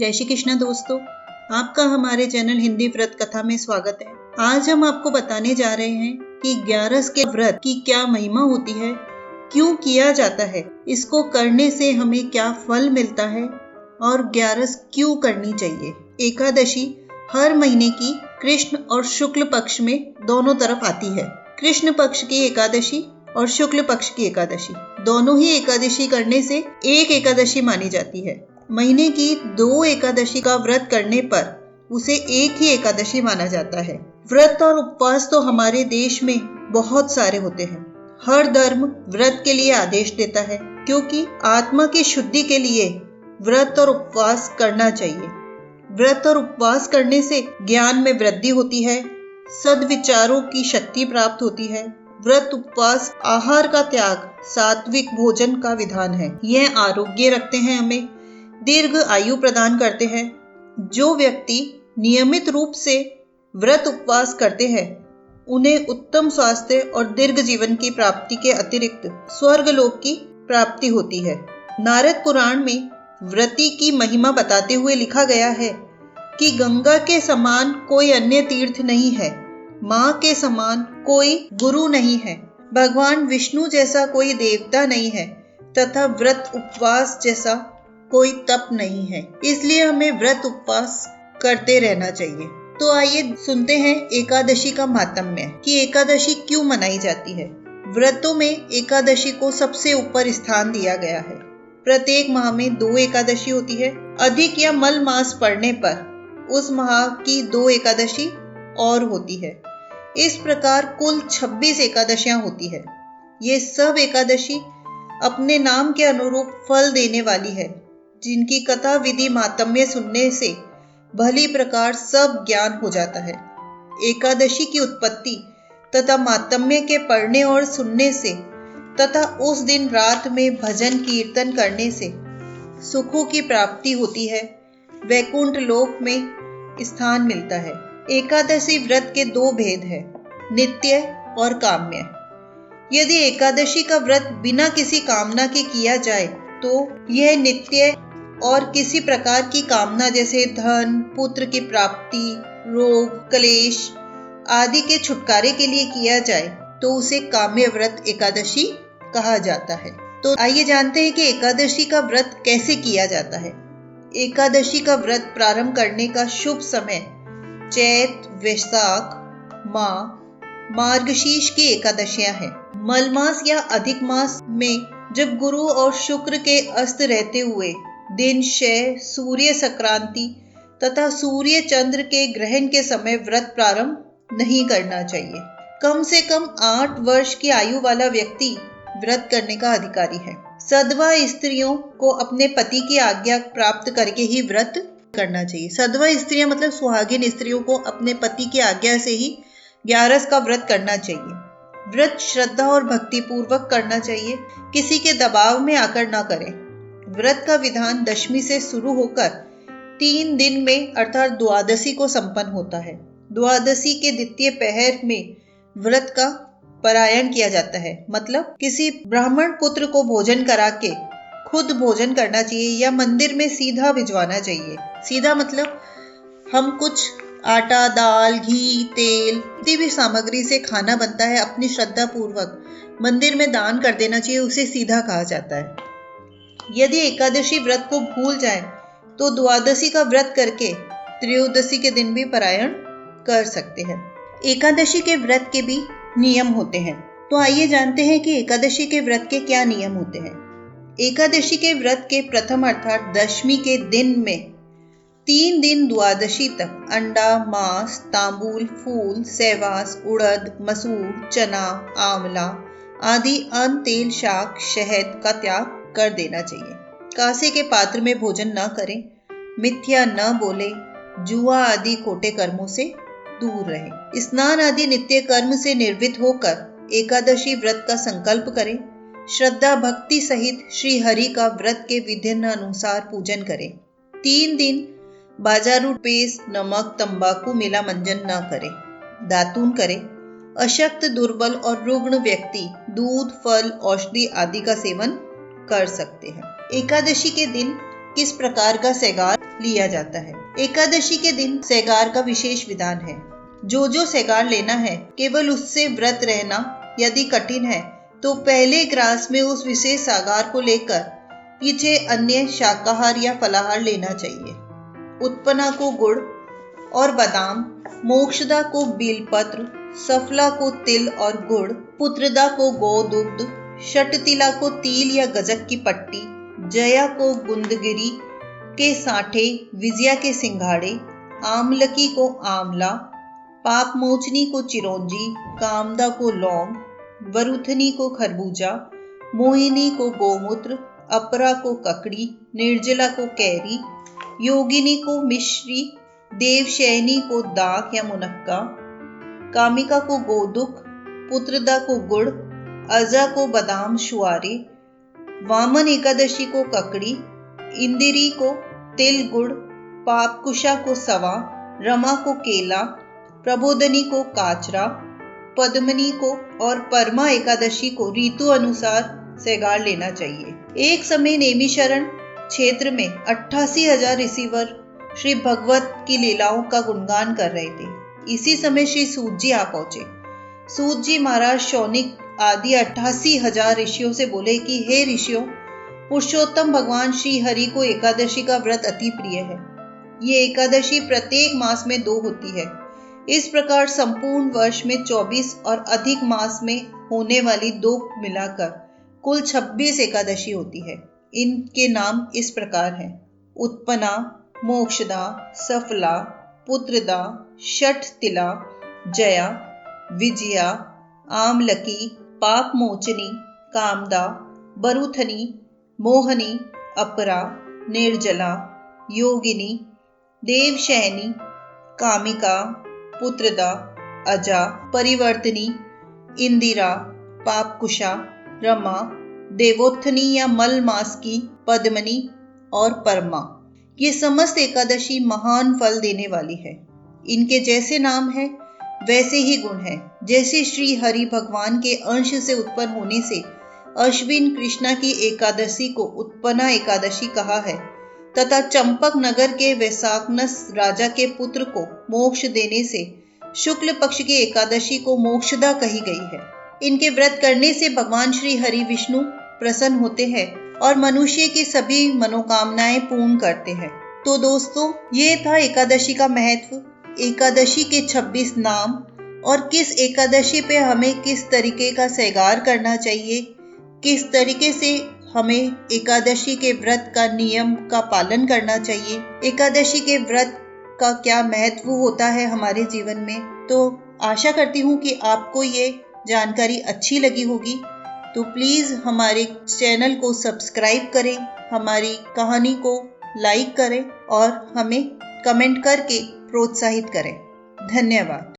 जय श्री कृष्ण दोस्तों, आपका हमारे चैनल हिंदी व्रत कथा में स्वागत है। आज हम आपको बताने जा रहे हैं कि 11 के व्रत की क्या महिमा होती है, क्यों किया जाता है, इसको करने से हमें क्या फल मिलता है और 11 क्यों करनी चाहिए। एकादशी हर महीने की कृष्ण और शुक्ल पक्ष में दोनों तरफ आती है। कृष्ण पक्ष की एकादशी और शुक्ल पक्ष की एकादशी, दोनों ही एकादशी करने से एक एकादशी मानी जाती है। महीने की 2 एकादशी का व्रत करने पर उसे एक ही एकादशी माना जाता है। व्रत और उपवास तो हमारे देश में बहुत सारे होते हैं। हर धर्म व्रत के लिए आदेश देता है, क्योंकि आत्मा की शुद्धि के लिए व्रत और उपवास करना चाहिए। व्रत और उपवास करने से ज्ञान में वृद्धि होती है, सद्विचारों की शक्ति प्राप्त होती है। व्रत उपवास आहार का त्याग, सात्विक भोजन का विधान है। यह आरोग्य रखते हैं, हमें दीर्घ आयु प्रदान करते हैं। जो व्यक्ति नियमित रूप से व्रत उपवास करते हैं उन्हें उत्तम स्वास्थ्य और दीर्घ जीवन की प्राप्ति के अतिरिक्त स्वर्ग लोक की प्राप्ति होती है। नारद पुराण में व्रती की महिमा बताते हुए लिखा गया है कि गंगा के समान कोई अन्य तीर्थ नहीं है, माँ के समान कोई गुरु नहीं है, भगवान विष्णु जैसा कोई देवता नहीं है तथा व्रत उपवास जैसा कोई तप नहीं है। इसलिए हमें व्रत उपवास करते रहना चाहिए। तो आइए सुनते हैं एकादशी का माहात्म्य कि एकादशी क्यों मनाई जाती है। व्रतों में एकादशी को सबसे ऊपर स्थान दिया गया है। प्रत्येक माह में 2 एकादशी होती है। अधिक या मल मास पड़ने पर उस माह की 2 एकादशी और होती है। इस प्रकार कुल 26 एकादशियां होती है। ये सब एकादशी अपने नाम के अनुरूप फल देने वाली है, जिनकी कथा विधि माहात्म्य सुनने से भली प्रकार सब ज्ञान हो जाता है। एकादशी की उत्पत्ति तथा माहात्म्य के पढ़ने और सुनने से तथा उस दिन रात में भजन कीर्तन करने से सुखों की प्राप्ति होती है, वैकुंठ लोक में स्थान मिलता है। एकादशी व्रत के 2 भेद हैं, नित्य और काम्य। यदि एकादशी का व्रत बिना किसी कामना के किया जाए तो यह नित्य और किसी प्रकार की कामना जैसे धन, पुत्र की प्राप्ति, रोग, क्लेश आदि के छुटकारे के लिए किया जाए तो उसे काम्य व्रत एकादशी कहा जाता है। तो आइए जानते हैं कि एकादशी का व्रत कैसे किया जाता है। एकादशी का व्रत प्रारंभ करने का शुभ समय चैत, वैशाख, माघ, मार्गशीर्ष की एकादशियां हैं। मलमास या अधिक मास में जब गुरु और शुक्र के अस्त रहते हुए दिन क्षय, सूर्य संक्रांति तथा सूर्य चंद्र के ग्रहण के समय व्रत प्रारंभ नहीं करना चाहिए। कम से कम 8 वर्ष की आयु वाला व्यक्ति व्रत करने का अधिकारी है। सधवा स्त्रियों को अपने पति की आज्ञा प्राप्त करके ही व्रत करना चाहिए। सधवा स्त्रियां मतलब सुहागिन स्त्रियों को अपने पति की आज्ञा से ही 11 का व्रत करना चाहिए। व्रत श्रद्धा और भक्ति पूर्वक करना चाहिए, किसी के दबाव में आकर ना करें। व्रत का विधान दशमी से शुरू होकर 3 दिन में अर्थात द्वादशी को संपन्न होता है। द्वादशी के द्वितीय पहर में व्रत का पारायण किया जाता है, मतलब किसी ब्राह्मण पुत्र को भोजन करा के खुद भोजन करना चाहिए या मंदिर में सीधा भिजवाना चाहिए। सीधा मतलब हम कुछ आटा, दाल, घी, तेल किसी भी सामग्री से खाना बनता है, अपनी श्रद्धा पूर्वक मंदिर में दान कर देना चाहिए, उसे सीधा कहा जाता है। यदि एकादशी व्रत को भूल जाए तो द्वादशी का व्रत करके त्रयोदशी के दिन भी पारायण कर सकते हैं। एकादशी के व्रत के भी नियम होते हैं। तो आइए जानते हैं कि एकादशी के व्रत के क्या नियम होते हैं। एकादशी के व्रत के प्रथम अर्थात दशमी के दिन में 3 दिन द्वादशी तक अंडा, मांस, तांबूल, फूल, सेवास, उड़द, मसूर, चना, आंवला आदि अन्न, तेल, शाक, शहद का त्याग कर देना चाहिए। कांसे के पात्र में भोजन न करें, मिथ्या न बोले, जुआ आदि खोटे कर्मों से दूर रहे। स्नान आदि नित्य कर्म से निर्वृत्त होकर एकादशी व्रत का संकल्प करें। श्रद्धा भक्ति सहित श्री हरि का व्रत के विधिन अनुसार पूजन करें। 3 दिन बाजारू पेस्ट, नमक, तंबाकू मिला मंजन न करें। दातून करें। अशक्त, दुर्बल और रुग्ण व्यक्ति दूध, फल, औषधि आदि का सेवन कर सकते हैं। एकादशी के दिन किस प्रकार का सेगार लिया जाता है। एकादशी के दिन सेगार का विशेष विधान है। जो सेगार लेना है, केवल उससे व्रत रहना यदि कठिन है तो पहले ग्रास में उस विशेष सागार को लेकर पीछे अन्य शाकाहार या फलाहार लेना चाहिए। उत्पन्ना को गुड़ और बादाम, मोक्षदा को बेलपत्र, सफला को तिल और गुड़, पुत्रदा को गोदुग्ध, षटतिला को तिल या गजक की पट्टी, जया को गुंदगिरी के साठे, विजया के सिंघाड़े, आमलकी को आंवला, पाप मोचनी को चिरौंजी, कामदा को लौंग, वरुथनी को खरबूजा, मोहिनी को गोमूत्र, अपरा को ककड़ी, निर्जला को कैरी, योगिनी को मिश्री, देवशयनी को दाख या मुनक्का, कामिका को गोदुक, पुत्रदा को गुड़, अजा को बादाम शुआरे, वामन एकादशी को ककड़ी, इंदिरी को तिल गुड़, पापकुशा को सवा, रमा को केला, प्रबोधनी को काचरा, पद्मनी को और परमा एकादशी को ऋतु अनुसार सेगार लेना चाहिए। एक समय नैमिषारण्य क्षेत्र में 88,000 ऋषिवर श्री भगवत की लीलाओं का गुणगान कर रहे थे। इसी समय श्री सूत जी आ पहुंचे। सूत जी महाराज शौनिक आदि 88,000 ऋषियों से बोले कि हे ऋषियों, पुरुषोत्तम भगवान श्री हरि को एकादशी का व्रत अति प्रिय है। ये एकादशी प्रत्येक मास में 2 होती है। इस प्रकार संपूर्ण वर्ष में 24 और अधिक मास में होने वाली 2 मिलाकर कुल 26 एकादशी होती है। इनके नाम इस प्रकार हैं: उत्पन्ना, मोक्षदा, सफला, पुत्रदा, षटतिला, जया, विजया, आमलकी, पाप मोचनी, कामदा, बरुथनी, मोहनी, अपरा, निर्जला, योगिनी, देवशयनी, कामिका, पुत्रदा, अजा, परिवर्तनी, इंदिरा, पापकुशा, रमा, देवोत्थनी या मल मास की, पद्मनी और परमा। ये समस्त एकादशी महान फल देने वाली है। इनके जैसे नाम है वैसे ही गुण है। जैसे श्री हरि भगवान के अंश से उत्पन्न होने से अश्विन कृष्णा की एकादशी को उत्पन्ना एकादशी कहा है तथा चंपक नगर के वैशाखनस राजा के पुत्र को मोक्ष देने से शुक्ल पक्ष की एकादशी को मोक्षदा कही गई है। इनके व्रत करने से भगवान श्री हरि विष्णु प्रसन्न होते हैं और मनुष्य की सभी मनोकामनाएं पूर्ण करते हैं। तो दोस्तों, ये था एकादशी का महत्व, एकादशी के 26 नाम और किस एकादशी पे हमें किस तरीके का सेगार करना चाहिए, किस तरीके से हमें एकादशी के व्रत का नियम का पालन करना चाहिए, एकादशी के व्रत का क्या महत्व होता है हमारे जीवन में। तो आशा करती हूँ कि आपको ये जानकारी अच्छी लगी होगी। तो प्लीज़ हमारे चैनल को सब्सक्राइब करें, हमारी कहानी को लाइक करें और हमें कमेंट करके प्रोत्साहित करें। धन्यवाद।